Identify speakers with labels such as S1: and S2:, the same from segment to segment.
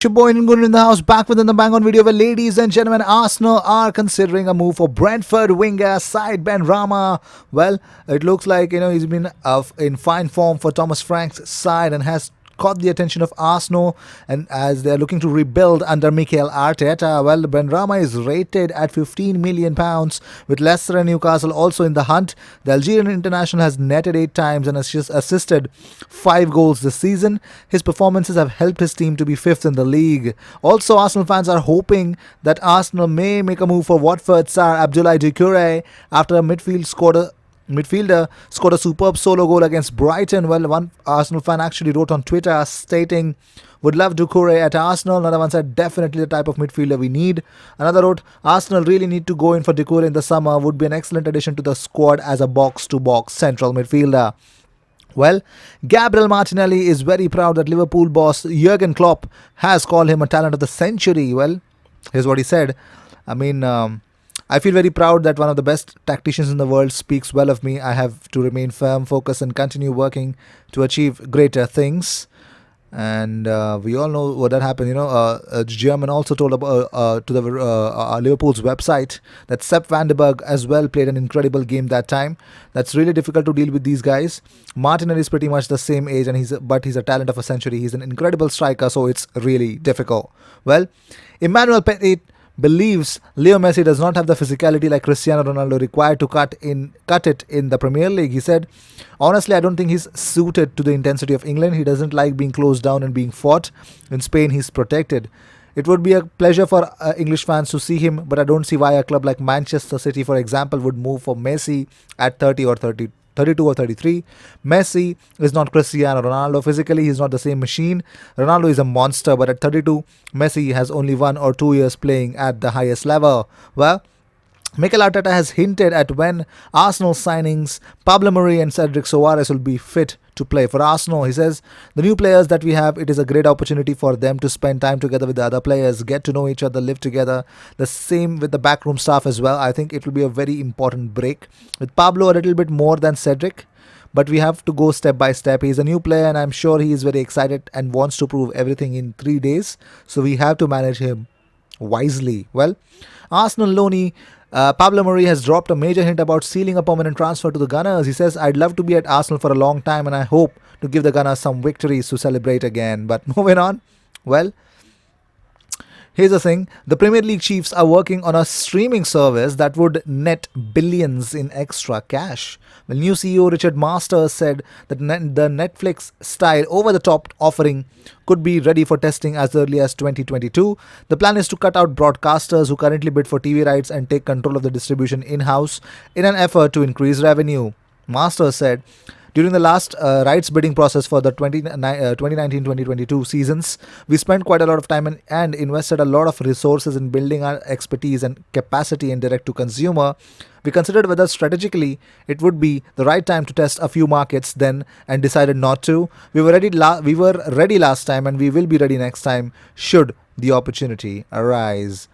S1: Your boy Ngun in the house, back with the bang on video where, ladies and gentlemen, Arsenal are considering a move for Brentford winger side Ben Rama. Well, it looks like he's been in fine form for Thomas Frank's side and has caught the attention of Arsenal, and as they're looking to rebuild under Mikel Arteta. Well, Ben Rama is rated at £15 million, with Leicester and Newcastle also in the hunt. The Algerian international has netted 8 times and has just assisted 5 goals this season. His performances have helped his team to be fifth in the league. Also, Arsenal fans are hoping that Arsenal may make a move for Watford star Abdoulaye Doucouré after a midfielder scored a superb solo goal against Brighton. Well, one Arsenal fan actually wrote on Twitter stating, "Would love Doucouré at Arsenal." Another one said, "Definitely the type of midfielder we need." Another wrote, "Arsenal really need to go in for Doucouré in the summer. Would be an excellent addition to the squad as a box-to-box central midfielder." Well, Gabriel Martinelli is very proud that Liverpool boss Jurgen Klopp has called him a talent of the century. Well, here's what he said. I mean, I feel very proud that one of the best tacticians in the world speaks well of me. I have to remain firm, focus, and continue working to achieve greater things. And we all know what that happened. German also told about to the Liverpool's website that Sepp van der Berg as well played an incredible game that time. That's really difficult to deal with these guys. Martinelli is pretty much the same age, and he's a talent of a century. He's an incredible striker, so it's really difficult. Well, Emmanuel Petit believes Leo Messi does not have the physicality like Cristiano Ronaldo required to cut it in the Premier League. He said, "Honestly, I don't think he's suited to the intensity of England. He doesn't like being closed down and being fought. In Spain, he's protected. It would be a pleasure for English fans to see him, but I don't see why a club like Manchester City, for example, would move for Messi at 32 or 33. Messi is not Cristiano Ronaldo. Physically, he's not the same machine. Ronaldo is a monster, but at 32, Messi has only 1 or 2 years playing at the highest level." Well, Mikel Arteta has hinted at when Arsenal signings Pablo Mari and Cedric Soares will be fit to play for Arsenal. He says, "The new players that we have, it is a great opportunity for them to spend time together with the other players, get to know each other, live together. The same with the backroom staff as well. I think it will be a very important break. With Pablo a little bit more than Cedric, but we have to go step by step. He's a new player and I'm sure he is very excited and wants to prove everything in 3 days. So we have to manage him wisely." Well, Arsenal loanee Pablo Mari has dropped a major hint about sealing a permanent transfer to the Gunners. He says, "I'd love to be at Arsenal for a long time and I hope to give the Gunners some victories to celebrate again." But moving on, well, here's the thing. The Premier League chiefs are working on a streaming service that would net billions in extra cash. Well, new CEO Richard Masters said that the Netflix-style over-the-top offering could be ready for testing as early as 2022. The plan is to cut out broadcasters who currently bid for TV rights and take control of the distribution in-house in an effort to increase revenue. Masters said, "During the last rights bidding process for the 2019-2022 seasons, we spent quite a lot of time and invested a lot of resources in building our expertise and capacity in direct-to-consumer. We considered whether strategically it would be the right time to test a few markets then and decided not to. We were ready last time and we will be ready next time should the opportunity arise."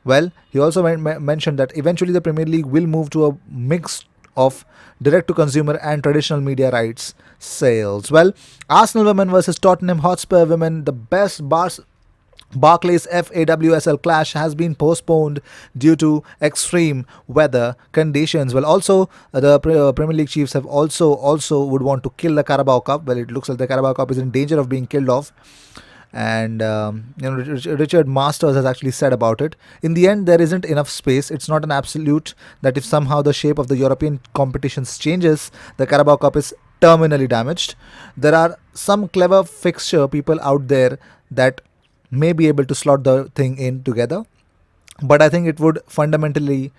S1: Well, he also mentioned that eventually the Premier League will move to a mix of direct-to-consumer and traditional media rights sales. Well, Arsenal women versus Tottenham Hotspur women, the best Barclays FAWSL clash has been postponed due to extreme weather conditions. Well, also the Premier League chiefs have also would want to kill the Carabao Cup. Well, it looks like the Carabao Cup is in danger of being killed off. And Richard Masters has actually said about it, "In the end, there isn't enough space. It's not an absolute that if somehow the shape of the European competitions changes, the Carabao Cup is terminally damaged. There are some clever fixture people out there that may be able to slot the thing in together, but I think it would fundamentally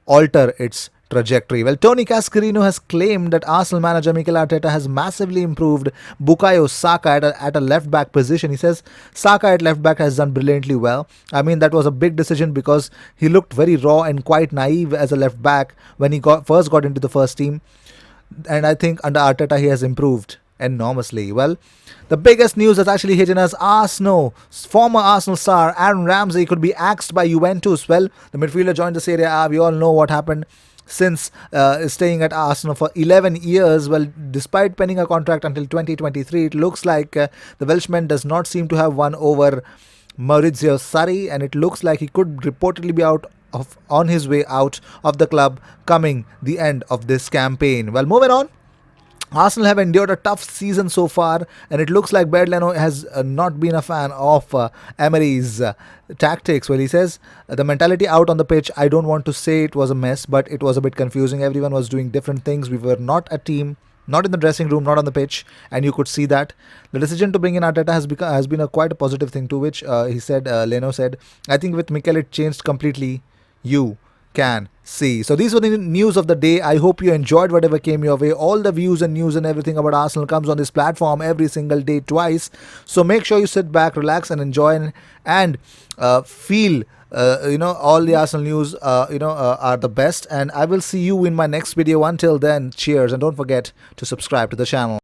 S1: alter its trajectory." Well, Tony Cascarino has claimed that Arsenal manager Mikel Arteta has massively improved Bukayo Saka at a left-back position. He says Saka at left-back has done brilliantly well. I mean, that was a big decision because he looked very raw and quite naive as a left-back when he first got into the first team. And I think under Arteta he has improved enormously. Well, the biggest news that's actually hitting us: former Arsenal star Aaron Ramsey could be axed by Juventus. Well, the midfielder joined the Serie A. We all know what happened since staying at Arsenal for 11 years. Well, despite penning a contract until 2023, it looks like the Welshman does not seem to have won over Maurizio Sarri, and it looks like he could reportedly be out of on his way out of the club coming the end of this campaign. Well, moving on. Arsenal have endured a tough season so far, and it looks like Bad Leno has not been a fan of Emery's tactics. Well, he says the mentality out on the pitch, I don't want to say it was a mess, but it was a bit confusing. Everyone was doing different things. We were not a team, not in the dressing room, not on the pitch, and you could see that. The decision to bring in Arteta has been a quite a positive thing, to which he said, Leno said, I think with Mikel it changed completely. You can see. So these were the news of the day. I hope you enjoyed whatever came your way. All the views and news and everything about Arsenal comes on this platform every single day, twice. So make sure you sit back, relax, and enjoy and feel. All the Arsenal news, are the best. And I will see you in my next video. Until then, cheers, and don't forget to subscribe to the channel.